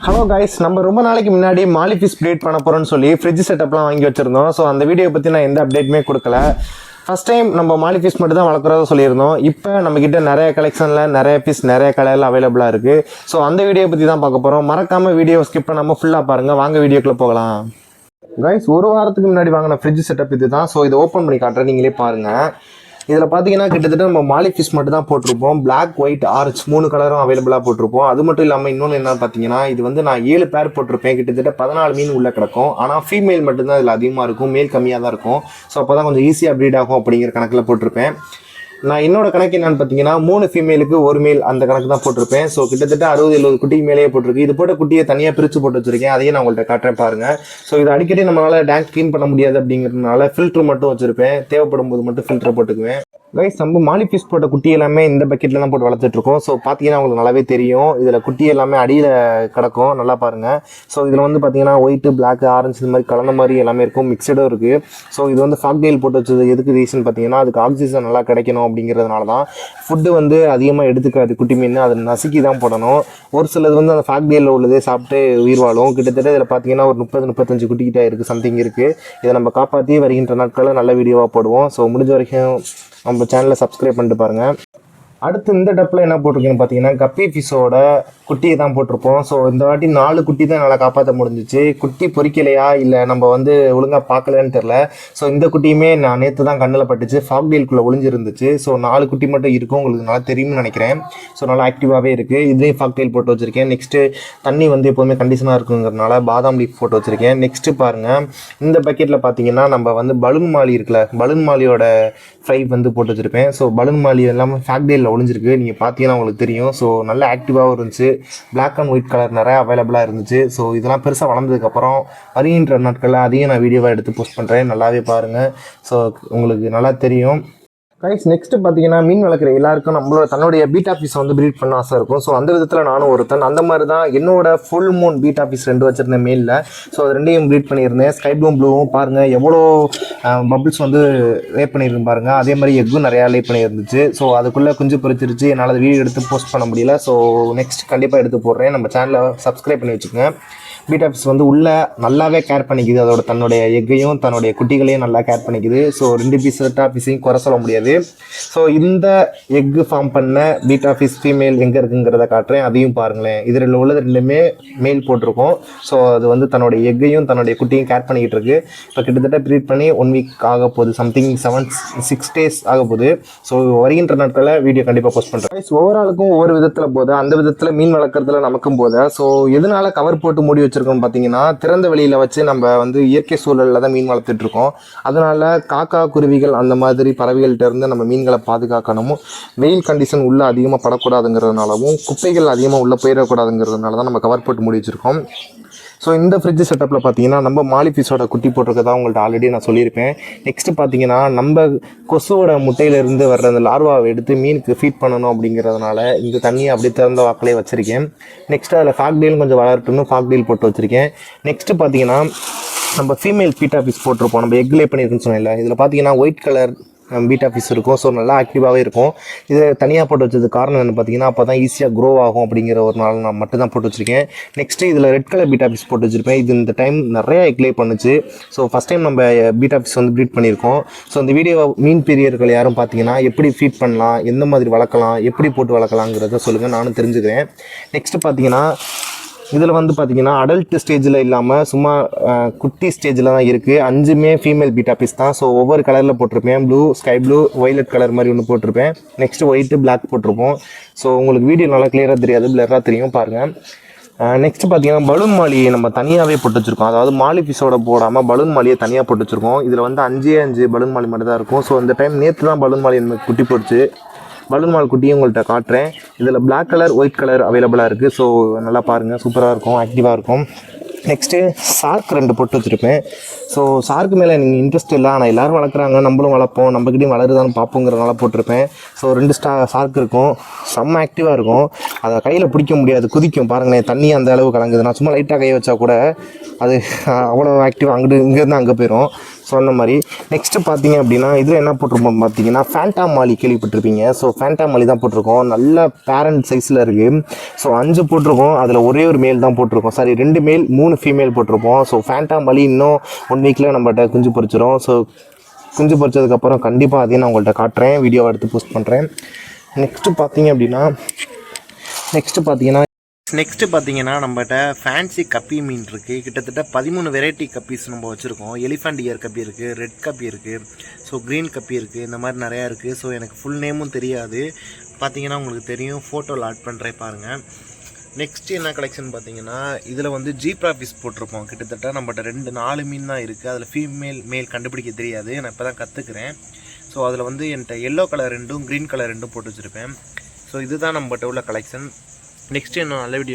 Hello guys, நம்ம ரொம்ப நாளைக்கு முன்னாடி மாலிஃபிஸ் ப்ரீட் பண்ண போகிறோம்னு சொல்லி ஃப்ரிட்ஜ் செட்டப்லாம் வாங்கி வச்சுருந்தோம். ஸோ அந்த வீடியோ பற்றி நான் எந்த அப்டேட்டுமே கொடுக்கல. ஃபஸ்ட் டைம் நம்ம மாலிஃபிஸ் மட்டும் தான் வளர்க்குறதா சொல்லியிருந்தோம். இப்போ நம்மக்கிட்ட நிறைய கலெக்ஷனில் நிறைய பீஸ் நிறைய கலரில் அவைலபிளாக இருக்குது. ஸோ அந்த வீடியோ பற்றி தான் பார்க்க போகிறோம். மறக்காமல் வீடியோ ஸ்கிப் பண்ணாமல் ஃபுல்லாக பாருங்கள். வாங்க வீடியோக்குள்ளே போகலாம். கைஸ், ஒரு வாரத்துக்கு முன்னாடி வாங்கின ஃப்ரிட்ஜ் செட்டப் இது தான். ஸோ இதை ஓப்பன் பண்ணி காட்டுறேன், நீங்களே பாருங்கள். இதில் பார்த்தீங்கன்னா கிட்டத்தட்ட நம்ம மாலிஃபிஸ் மட்டும் தான் போட்டிருப்போம். பிளாக், ஒயிட், ஆரஞ்ச் 3 கலரும் அவைலபிளாக போட்டிருப்போம். அது மட்டும் இல்லாமல் இன்னொன்று என்ன பார்த்தீங்கன்னா, இது வந்து நான் 7 பேர் போட்டிருப்பேன். கிட்டத்தட்ட 14 மீன் உள்ளே கிடக்கும். ஆனால் ஃபீமேல் மட்டும்தான் இதில் அதிகமாக இருக்கும், மேல் கம்மியாக தான் இருக்கும். ஸோ அப்போ தான் கொஞ்சம் ஈஸியாக ப்ரீட் ஆகும் அப்படிங்கிற கணக்கில் போட்டிருப்பேன். நான் என்னோட கணக்கு என்னன்னு பார்த்தீங்கன்னா 3 ஃபீமேலுக்கு 1 மேல் அந்த கணக்கு தான் போட்டிருப்பேன். ஸோ கிட்டத்தட்ட 60-70 குட்டிக்கு மேலேயே போட்டிருக்கு. இது போட்ட குட்டியை தனியாக பிரித்து போட்டு வச்சிருக்கேன். அதையே நான் உங்கள்கிட்ட காட்டுறேன் பாருங்கள். ஸோ இது அடிக்கடி நம்மளால் டேங்க் க்ளீன் பண்ண முடியாது அப்படிங்கிறதுனால ஃபில்ட்ரு மட்டும் வச்சுருப்பேன். தேவைப்படும் போது மட்டும் ஃபில்ட்ரை போட்டுக்குவேன். கைஸ், நம்ம மாலிஃபிஸ் போட்ட குட்டி எல்லாமே இந்த பக்கெட்டில் தான் போட்டு வளர்த்துட்ருக்கோம். ஸோ பார்த்தீங்கன்னா உங்களுக்கு நல்லாவே தெரியும். இதில் குட்டி எல்லாமே அடியில் கிடக்கும், நல்லா பாருங்கள். ஸோ இதில் வந்து பார்த்தீங்கன்னா ஒயிட்டு, பிளாக், ஆரஞ்சு இது மாதிரி கலந்த மாதிரி எல்லாமே இருக்கும், மிக்சடும் இருக்குது. ஸோ இது வந்து ஃபாக்டெயில் போட்டு வச்சது எதுக்கு ரீசன் பார்த்தீங்கன்னா, அதுக்கு ஆக்சிஜன் நல்லா கிடைக்கணும் அப்படிங்கிறதுனால தான். ஃபுட்டு வந்து அதிகமாக எடுத்துக்காது குட்டி மீன், அதை நசுக்கி தான் போடணும். ஒரு சிலது வந்து அந்த ஃபாக்டெயிலில் உள்ளதே சாப்பிட்டு உயிர் வாழும். கிட்டத்தட்ட இதில் பார்த்தீங்கன்னா ஒரு 30-35 குட்டிக்கிட்ட இருக்குது, சம்திங் இருக்குது. இதை நம்ம காப்பாற்றி வருகின்ற நாட்களில் நல்ல வீடியோவாக போடுவோம். ஸோ முடிஞ்ச வரைக்கும் நம்ம சேனலை சப்ஸ்கிரைப் பண்ணிட்டு பாருங்கள். அடுத்து இந்த டப்பில் என்ன போட்டிருக்கேன்னு பார்த்தீங்கன்னா, கப்பி ஃபிஷ்ஷோட குட்டியை தான் போட்டிருப்போம். ஸோ இந்த வாட்டி 4 குட்டி தான் நல்லா காப்பாற்ற முடிஞ்சிச்சு. குட்டி பொறிக்கலையா இல்லை நம்ம வந்து ஒழுங்காக பார்க்கலன்னு தெரில. ஸோ இந்த குட்டியுமே நான் நேற்று தான் கண்ணில் பட்டுச்சு, ஃபாக்டெயிலுக்குள்ளே ஒளிஞ்சிருந்துச்சு. ஸோ 4 குட்டி மட்டும் இருக்கும், உங்களுக்கு நல்லா தெரியும்னு நினைக்கிறேன். ஸோ நல்லா ஆக்டிவாகவே இருக்குது. இதுலேயும் ஃபாக்டெயில் போட்டு வச்சுருக்கேன். நெக்ஸ்ட்டு தண்ணி வந்து எப்போதுமே கண்டிஷனாக இருக்குங்கிறதுனால பாதாம் லீஃப் போட்டு வச்சுருக்கேன். நெக்ஸ்ட்டு பாருங்கள், இந்த பக்கெட்டில் பார்த்தீங்கன்னா நம்ம வந்து பலூன் மாலி இருக்குல்ல, பலூன் மாலியோட ஃப்ரை வந்து போட்டு வச்சுருப்பேன். ஸோ பலூன் மாலி எல்லாமே ஃபாக்டெயிலில் ஒளிஞ்சிருக்கு, நீங்கள் பார்த்தீங்கன்னா உங்களுக்கு தெரியும். ஸோ நல்ல ஆக்டிவாகவும் இருந்துச்சு. பிளாக் அண்ட் ஒயிட் கலர் நிறையா அவைலபிளாக இருந்துச்சு. ஸோ இதெல்லாம் பெருசாக வளர்ந்ததுக்கப்புறம் வருகின்ற நாட்களில் அதையும் நான் வீடியோவாக எடுத்து போஸ்ட் பண்ணுறேன், நல்லாவே பாருங்கள். ஸோ உங்களுக்கு நல்லா தெரியும். கைஸ், நெக்ஸ்ட்டு பார்த்தீங்கன்னா மீன் வளர்க்குற எல்லாருக்கும் தன்னுடைய பீட்டா ஃபிஷ் வந்து ப்ரீட் பண்ண ஆசை இருக்கும். ஸோ அந்த விதத்தில் நானும் ஒருத்தன். அந்த மாதிரி தான் என்னோட ஃபுல் மூன் பீட்டா ஃபிஷ் 2 வச்சுருந்தேன் மேலில். ஸோ அது 2யும் ப்ரீட் பண்ணியிருந்தேன். ஸ்கை ப்ளூவும் பாருங்கள் எவ்வளோ பபிள்ஸ் வந்து லே பண்ணியிருக்கு பாருங்கள். அதே மாதிரி எக்கும் நிறையா லே பண்ணியிருந்துச்சு. ஸோ அதுக்குள்ளே குஞ்சு பொறிச்சிருச்சு. என்னால் அது வீடியோ எடுத்து போஸ்ட் பண்ண முடியல. ஸோ நெக்ஸ்ட் கண்டிப்பாக எடுத்து போடுறேன். நம்ம சேனலை சப்ஸ்கிரைப் பண்ணி வச்சுக்கோங்க. பீட்டா ஃபிஷ் வந்து உள்ளே நல்லாவே கேர் பண்ணிக்குது. அதோட தன்னுடைய எக்கையும் தன்னுடைய குட்டிகளையும் நல்லா கேர் பண்ணிக்குது. ஸோ 2 பீஸ் பீட்டா ஃபிஷ்ஷையும் குறை சொல்ல முடியாது. ஸோ இந்த எக்கு ஃபார்ம் பண்ண பீட்டா ஃபிஷ் ஃபீமேல் எங்கே இருக்குங்கிறத காட்டுறேன், அதையும் பாருங்களேன். இதில் உள்ளது 2மே மேல் போட்டிருக்கோம். ஸோ அது வந்து தன்னுடைய எக்கையும் தன்னுடைய குட்டியும் கேர் பண்ணிக்கிட்டு இருக்கு. இப்போ கிட்டத்தட்ட ப்ரீட் பண்ணி 1 வீக் ஆக போகுது, சம்திங் 6 டேஸ் ஆக போகுது. ஸோ வருகின்ற நாட்களில் வீடியோ கண்டிப்பாக போஸ்ட் பண்ணுறேன். ஒவ்வொரு ஒவ்வொரு விதத்தில் போகுது. அந்த விதத்தில் மீன் வளர்க்குறதுல நமக்கும் போகுது. ஸோ எதனால கவர் போட்டு மூடி வச்சிருக்கோம் பார்த்தீங்கன்னா, திறந்த வெளியில் வச்சு நம்ம வந்து இயற்கை சூழலில் தான் மீன் வளர்த்துட்டு இருக்கோம். அதனால காக்கா, குருவிகள் அந்த மாதிரி பறவைகள்கிட்ட இருந்து நம்ம மீன்களை பாதுகாக்கணும். வெயில் கண்டிஷன் உள்ளே அதிகமாக படக்கூடாதுங்கிறதுனாலவும் குப்பைகள் அதிகமாக உள்ளே போயிடக்கூடாதுங்கிறதுனால தான் நம்ம கவர் போட்டு மூடி வச்சுருக்கோம். ஸோ இந்த ஃப்ரிட்ஜ் செட்டப்பில் பார்த்தீங்கன்னா நம்ம மாலிஃபிஷோட குட்டி போட்டிருக்கதா உங்கள்கிட்ட ஆல்ரெடி நான் சொல்லியிருப்பேன். நெக்ஸ்ட்டு பார்த்தீங்கன்னா நம்ம கொசுவோட முட்டையிலேருந்து வர்ற அந்த லார்வாவை எடுத்து மீனுக்கு ஃபீட் பண்ணணும் அப்படிங்கிறதுனால இந்த தண்ணியை அப்படியே திறந்த வாக்கிலே வச்சுருக்கேன். நெக்ஸ்ட்டு அதில் ஃபாக்டெயில் கொஞ்சம் வளரட்டுன்னு ஃபாக்டெயில் போட்டு வச்சுருக்கேன். நெக்ஸ்ட்டு பார்த்தீங்கன்னா நம்ம ஃபீமேல் பீட்டா ஃபிஷ் போட்டிருப்போம். நம்ம எக் லே பண்ணியிருக்குன்னு சொன்னேன்ல, இதில் பார்த்தீங்கன்னா ஒயிட் கலர் பீட்டா ஃபிஷ் இருக்கும். ஸோ நல்லா ஆக்டிவாகவே இருக்கும். இதை தனியாக போட்டு வச்சது காரணம் என்ன பார்த்தீங்கன்னா, அப்போ தான் ஈஸியாக க்ரோ ஆகும் அப்படிங்கிற ஒரு நாள் நான் மட்டும் தான் போட்டு வச்சுருக்கேன். நெக்ஸ்ட்டு இதில் ரெட் கலர் பீட்டா ஃபிஷ் போட்டு வச்சுருப்பேன். இது இந்த டைம் நிறையா எக்லே பண்ணுச்சு. ஸோ ஃபஸ்ட் டைம் நம்ம பீட்டா ஃபிஷ் வந்து ப்ரீட் பண்ணியிருக்கோம். ஸோ இந்த வீடியோ மீன் பிரியர்கள் யாரும் பார்த்தீங்கன்னா எப்படி ஃபீட் பண்ணலாம், எந்த மாதிரி வளர்க்கலாம், எப்படி போட்டு வளர்க்கலாங்கிறத சொல்லுங்கள், நானும் தெரிஞ்சுக்கிறேன். நெக்ஸ்ட்டு பார்த்தீங்கன்னா இதில் வந்து பார்த்தீங்கன்னா அடல்ட் ஸ்டேஜில் இல்லாமல் சும்மா குட்டி ஸ்டேஜில் தான் இருக்குது. 5மே ஃபீமேல் பீட்டா ஃபிஷ் தான். ஸோ ஒவ்வொரு கலரில் போட்டிருப்பேன். Blue, sky blue, violet colour மாதிரி ஒன்று போட்டிருப்பேன். நெக்ஸ்ட்டு ஒயிட்டு, பிளாக் போட்டிருப்போம். ஸோ உங்களுக்கு வீடியோ நல்லா கிளியராக தெரியாது, பிளராக தெரியும் பாருங்கள். நெக்ஸ்ட்டு பார்த்தீங்கன்னா பலூன் மாலியை நம்ம தனியாகவே போட்டு வச்சுருக்கோம். அதாவது மாலிஃபிஷோட போடாமல் பலூன் மாலியை தனியாக போட்டு வச்சுருக்கோம். இதில் வந்து 5 பலூன் மாலி மட்டும் தான் இருக்கும். ஸோ இந்த டைம் நேற்று தான் பலூன் மாலி எனக்கு குட்டி போடுச்சு. பலூன் மால் குட்டியும் உங்கள்கிட்ட காட்டுறேன். இதில் பிளாக் கலர், ஒயிட் கலர் அவைலபிளாக இருக்குது. ஸோ நல்லா பாருங்கள், சூப்பராக இருக்கும், ஆக்டிவாக இருக்கும். நெக்ஸ்ட்டு ஷார்க் 2 போட்டு வச்சுருப்பேன். ஸோ ஷார்க்கு மேலே நீங்கள் இன்ட்ரெஸ்ட் இல்லை, ஆனால் எல்லோரும் வளர்க்குறாங்க, நம்மளும் வளர்ப்போம், நம்மக்கிட்டையும் வளருதான்னு பார்ப்போங்கிறனால போட்டிருப்பேன். ஸோ 2 ஷார்க் இருக்கும், செம்ம ஆக்டிவாக இருக்கும். அதை கையில் பிடிக்க முடியாது, குதிக்கும் பாருங்களேன். தண்ணி அந்த அளவு கலங்குது. நான் சும்மா லைட்டாக கையை வச்சா கூட அது அவ்வளோ ஆக்டிவ் அங்கிட்டு இங்கேருந்து அங்கே போயிடும். ஸோ அந்த மாதிரி நெக்ஸ்ட்டு பார்த்தீங்க அப்படின்னா இதில் என்ன போட்டிருப்போம் பார்த்தீங்கன்னா ஃபேண்டா மாலி கேள்விப்பட்டிருப்பீங்க. ஸோ ஃபேண்டா மாலி தான் போட்டிருக்கோம். நல்ல பேரண்ட் சைஸில் இருக்குது. ஸோ 5 போட்டிருக்கோம். அதில் ஒரே ஒரு மேல் தான் போட்டிருக்கோம். சாரி 2 மேல் 3 ஃபீமேல் போட்டிருப்போம். ஸோ ஃபேண்டா மாலி இன்னும் 1 வீக்கில் நம்மகிட்ட குஞ்சு பொரிச்சிடும். ஸோ குஞ்சு பொரிச்சதுக்கப்புறம் கண்டிப்பாக அதையும் நான் உங்கள்கிட்ட காட்டுறேன், வீடியோவை எடுத்து போஸ்ட் பண்ணுறேன். நெக்ஸ்ட்டு பார்த்தீங்கன்னா நம்மகிட்ட ஃபேன்சி கப்பி மீன் இருக்குது. கிட்டத்தட்ட 13 வெரைட்டி கப்பீஸ் நம்ம வச்சுருக்கோம். எலிஃபண்ட் இயர் கப்பி இருக்குது, ரெட் கப்பி இருக்குது, ஸோ க்ரீன் கப்பி இருக்குது, இந்த மாதிரி நிறையா இருக்குது. ஸோ எனக்கு ஃபுல் நேமும் தெரியாது. பார்த்தீங்கன்னா உங்களுக்கு தெரியும், ஃபோட்டோவில் ஆட் பண்ணுறேன் பாருங்கள். நெக்ஸ்ட்டு என்ன கலெக்ஷன் பார்த்தீங்கன்னா இதில் வந்து ஜீப்ரா ஃபிஷ் போட்டிருப்போம். கிட்டத்தட்ட நம்மகிட்ட 4 மீன் தான் இருக்குது. அதில் ஃபீமேல் மேல் கண்டுபிடிக்க தெரியாது, நான் இப்போ தான் கற்றுக்குறேன். ஸோ அதில் வந்து என்கிட்ட எல்லோ கலர் 2, க்ரீன் கலர் 2 போட்டு வச்சுருப்பேன். ஸோ இதுதான் நம்மகிட்ட உள்ள கலெக்ஷன். நெக்ஸ்ட்டு இன்னும் நல்ல வீடியோவில்